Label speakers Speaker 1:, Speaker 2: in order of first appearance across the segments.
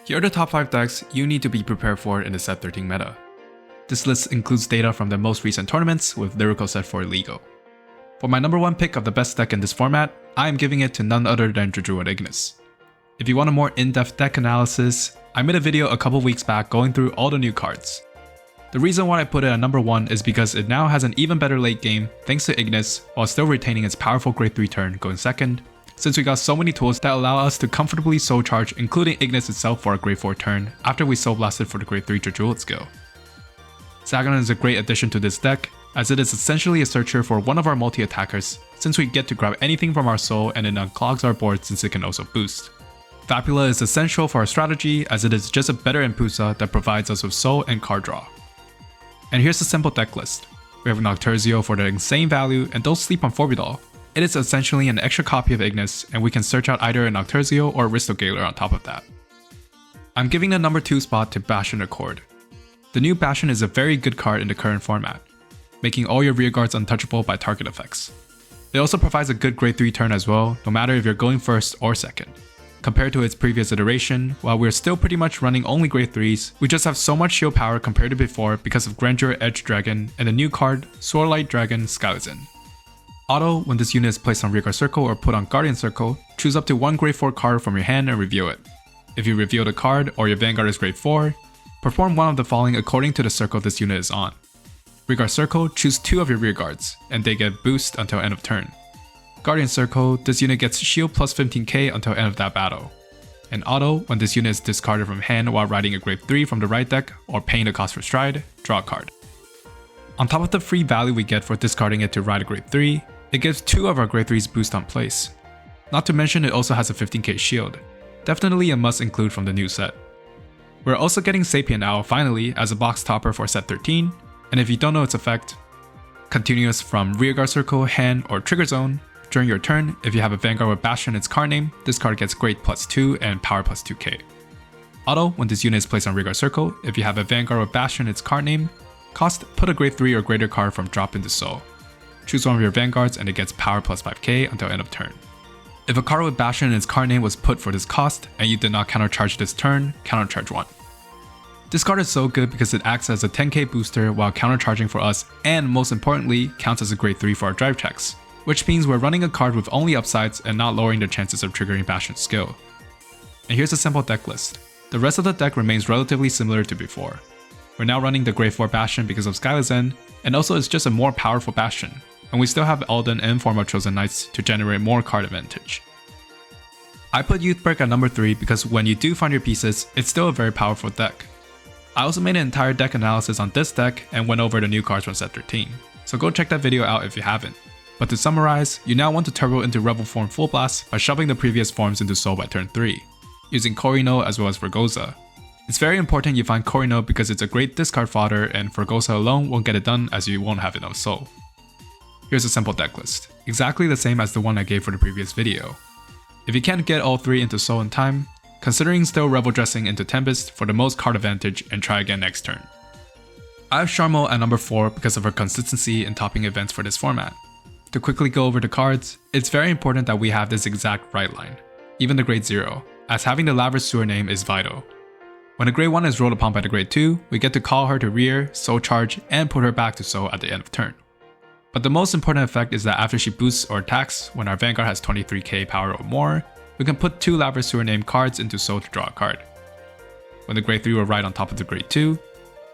Speaker 1: Here are the top 5 decks you need to be prepared for in the set 13 meta. This list includes data from the most recent tournaments with lyrical set for LEGO. For my number 1 pick of the best deck in this format, I am giving it to none other than Druid Ignis. If you want a more in-depth deck analysis, I made a video a couple weeks back going through all the new cards. The reason why I put it at number 1 is because it now has an even better late game thanks to Ignis while still retaining its powerful grade 3 turn going second, since we got so many tools that allow us to comfortably soul charge, including Ignis itself for a grade 4 turn after we soul blasted for the grade 3 Druid skill. Zagon is a great addition to this deck, as it is essentially a searcher for one of our multi-attackers, since we get to grab anything from our soul and it unclogs our board since it can also boost. Vapula is essential for our strategy, as it is just a better Impusa that provides us with soul and card draw. And here's a simple deck list. We have Nocturzio for the insane value, and don't sleep on Forbidal. It is essentially an extra copy of Ignis, and we can search out either a Nocturzio or Aristogaler on top of that. I'm giving the number 2 spot to Bastion Accord. The new Bastion is a very good card in the current format, making all your rearguards untouchable by target effects. It also provides a good grade 3 turn as well, no matter if you're going first or second. Compared to its previous iteration, while we're still pretty much running only grade 3s, we just have so much shield power compared to before because of Grandeur Edge Dragon and the new card, Swordlight Dragon Skylizin. Auto, when this unit is placed on Rearguard Circle or put on Guardian Circle, choose up to 1 grade 4 card from your hand and reveal it. If you reveal the card or your Vanguard is grade 4, perform one of the following according to the circle this unit is on. Rearguard Circle, choose 2 of your rearguards, and they get boost until end of turn. Guardian Circle, this unit gets shield plus 15k until end of that battle. And Auto, when this unit is discarded from hand while riding a grade 3 from the right deck or paying the cost for stride, draw a card. On top of the free value we get for discarding it to ride a grade 3, it gives 2 of our grade 3s boost on place. Not to mention it also has a 15k shield, definitely a must include from the new set. We're also getting Sapient Owl finally as a box topper for set 13, and if you don't know its effect, continuous from Rearguard Circle, hand, or Trigger Zone. During your turn, if you have a Vanguard with Bastion in its card name, this card gets grade plus 2 and power plus 2k. Auto, when this unit is placed on Rearguard Circle, if you have a Vanguard with Bastion in its card name, cost, put a grade 3 or greater card from drop into soul. Choose one of your Vanguards and it gets power plus 5k until end of turn. If a card with Bastion in its card name was put for this cost and you did not countercharge this turn, countercharge 1. This card is so good because it acts as a 10k booster while countercharging for us, and most importantly, counts as a grade 3 for our drive checks, which means we're running a card with only upsides and not lowering the chances of triggering Bastion's skill. And here's a simple deck list. The rest of the deck remains relatively similar to before. We're now running the grade 4 Bastion because of Skylizin, and also it's just a more powerful Bastion, and we still have Alden and Form of Chosen Knights to generate more card advantage. I put Youthbreak at number 3 because when you do find your pieces, it's still a very powerful deck. I also made an entire deck analysis on this deck and went over the new cards from set 13, so go check that video out if you haven't. But to summarize, you now want to turbo into Rebel Form Full Blast by shoving the previous forms into Soul by turn 3, using Korino as well as Vergoza. It's very important you find Korino because it's a great discard fodder and Vergoza alone won't get it done as you won't have enough Soul. Here's a simple deck list, exactly the same as the one I gave for the previous video. If you can't get all 3 into Soul in time, considering still Rebel Dressing into Tempest for the most card advantage and try again next turn. I have Charmo at number 4 because of her consistency in topping events for this format. To quickly go over the cards, it's very important that we have this exact right line, even the grade 0, as having the Laver Sewer name is vital. When a grade 1 is rolled upon by the grade 2, we get to call her to rear, soul charge, and put her back to soul at the end of turn. But the most important effect is that after she boosts or attacks, when our Vanguard has 23k power or more, we can put 2 Laver Sewer name cards into soul to draw a card. When the grade 3 will ride on top of the grade 2,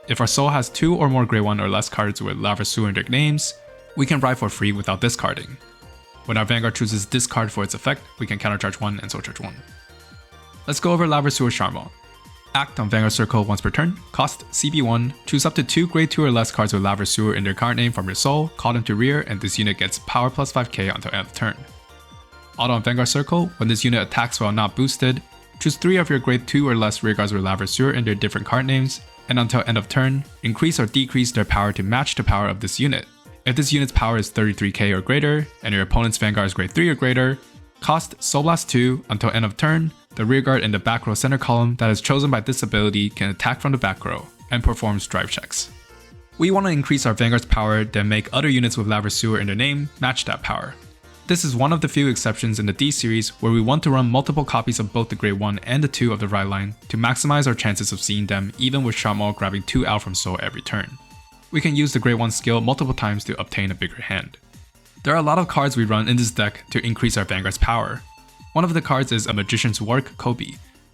Speaker 1: if our soul has 2 or more grade 1 or less cards with Laver Sewer in their names, we can ride for free without discarding. When our Vanguard chooses discard for its effect, we can countercharge 1 and soul charge 1. Let's go over Laver Sewer Charmo. Act on Vanguard Circle once per turn, cost CB1, choose up to 2 grade 2 or less cards with Laver Sewer in their card name from your soul, call them to rear, and this unit gets power plus 5k until end of turn. Auto on Vanguard Circle, when this unit attacks while not boosted, choose 3 of your grade 2 or less rearguards with Laver Sewer in their different card names, and until end of turn, increase or decrease their power to match the power of this unit. If this unit's power is 33k or greater, and your opponent's Vanguard is grade 3 or greater, cost Soul Blast 2 until end of turn. The rearguard in the back row center column that is chosen by this ability can attack from the back row, and performs drive checks. We want to increase our Vanguard's power, then make other units with Laver Sewer in their name match that power. This is one of the few exceptions in the D series where we want to run multiple copies of both the grade 1 and the 2 of the right line to maximize our chances of seeing them even with Sharmal grabbing 2 out from soul every turn. We can use the grade 1 skill multiple times to obtain a bigger hand. There are a lot of cards we run in this deck to increase our Vanguard's power. One of the cards is a Magician's Work Kobe,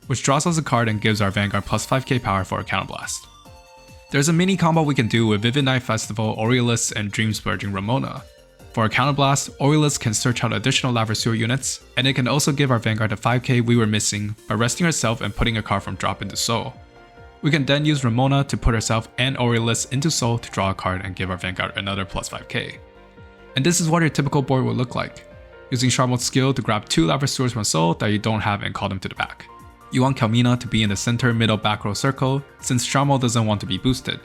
Speaker 1: which draws us a card and gives our Vanguard plus 5k power for a Counterblast. There's a mini combo we can do with Vivid Night Festival, Aureolus, and Dream Splurging Ramona. For a Counterblast, Aureolus can search out additional Lavaseur units, and it can also give our Vanguard the 5k we were missing by resting herself and putting a card from drop into soul. We can then use Ramona to put herself and Aureolus into soul to draw a card and give our Vanguard another plus 5k. And this is what your typical board would look like, using Sharmal's skill to grab 2 Lavaseurs from soul that you don't have and call them to the back. You want Kelmina to be in the center middle back row circle since Sharmal doesn't want to be boosted.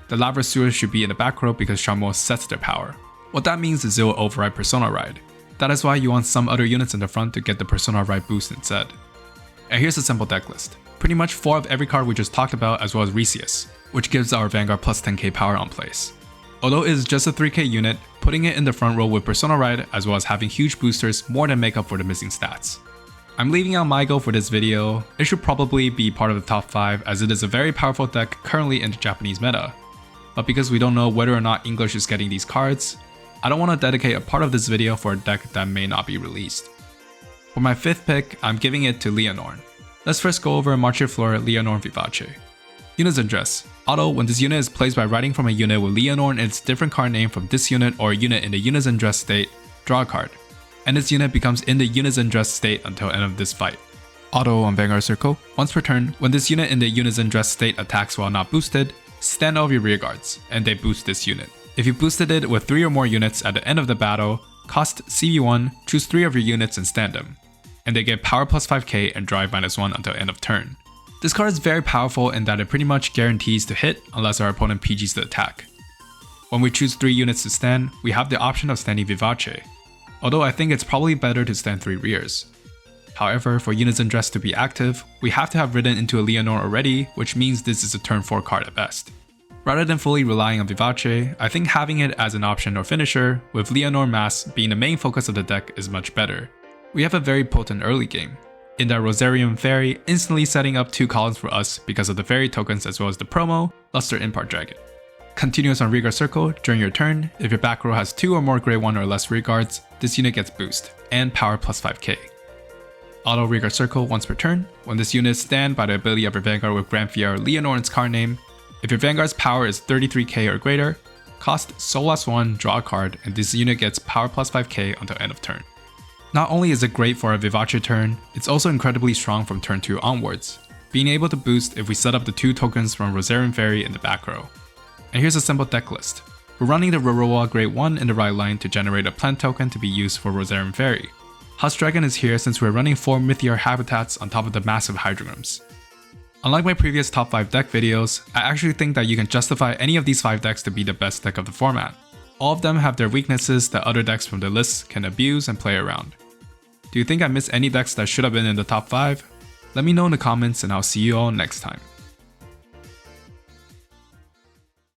Speaker 1: The Lavaseurs should be in the back row because Sharmal sets their power. What that means is it will override Persona Ride. That is why you want some other units in the front to get the Persona Ride boost instead. And here's a simple deck list. Pretty much 4 of every card we just talked about as well as Resius, which gives our Vanguard plus 10k power on place. Although it is just a 3k unit, putting it in the front row with Persona Ride as well as having huge boosters more than make up for the missing stats. I'm leaving out MyGo for this video. It should probably be part of the top 5 as it is a very powerful deck currently in the Japanese meta. But because we don't know whether or not English is getting these cards, I don't want to dedicate a part of this video for a deck that may not be released. For my 5th pick, I'm giving it to Leonorn. Let's first go over Marche Fleur Leonorn Vivace. Units and Dress. Auto, when this unit is placed by writing from a unit with Leonorn and its different card name from this unit or a unit in the Units and Dress state, draw a card. And this unit becomes in the Units and Dress state until end of this fight. Auto on Vanguard Circle. Once per turn, when this unit in the Units and Dress state attacks while not boosted, stand all of your rear guards, and they boost this unit. If you boosted it with 3 or more units at the end of the battle, cost CV1, choose 3 of your units and stand them. And they get power plus 5k and drive -1 until end of turn. This card is very powerful in that it pretty much guarantees to hit unless our opponent PGs the attack. When we choose 3 units to stand, we have the option of standing Vivace, although I think it's probably better to stand 3 rears. However, for Units and Dress to be active, we have to have ridden into a Leonor already, which means this is a turn 4 card at best. Rather than fully relying on Vivace, I think having it as an option or finisher, with Leonor Mass being the main focus of the deck is much better. We have a very potent early game, in that Rosarium Fairy instantly setting up 2 columns for us because of the fairy tokens as well as the promo, Luster Impart Dragon. Continuous on Rearguard Circle, during your turn, if your back row has 2 or more grade 1 or less rearguards, this unit gets boost, and power plus 5k. Auto Rearguard Circle once per turn, when this unit is stand by the ability of your Vanguard with Granfier Leonorn's card name, if your Vanguard's power is 33k or greater, cost Soul + 1, draw a card, and this unit gets power plus 5k until end of turn. Not only is it great for a Vivace turn, it's also incredibly strong from turn 2 onwards, being able to boost if we set up the 2 tokens from Rosarium Fairy in the back row. And here's a simple deck list. We're running the Roroa grade 1 in the right line to generate a plant token to be used for Rosarium Fairy. Husk Dragon is here since we're running 4 Mythiar habitats on top of the massive Hydrograms. Unlike my previous top 5 deck videos, I actually think that you can justify any of these 5 decks to be the best deck of the format. All of them have their weaknesses that other decks from the list can abuse and play around. Do you think I missed any decks that should have been in the top 5? Let me know in the comments and I'll see you all next time.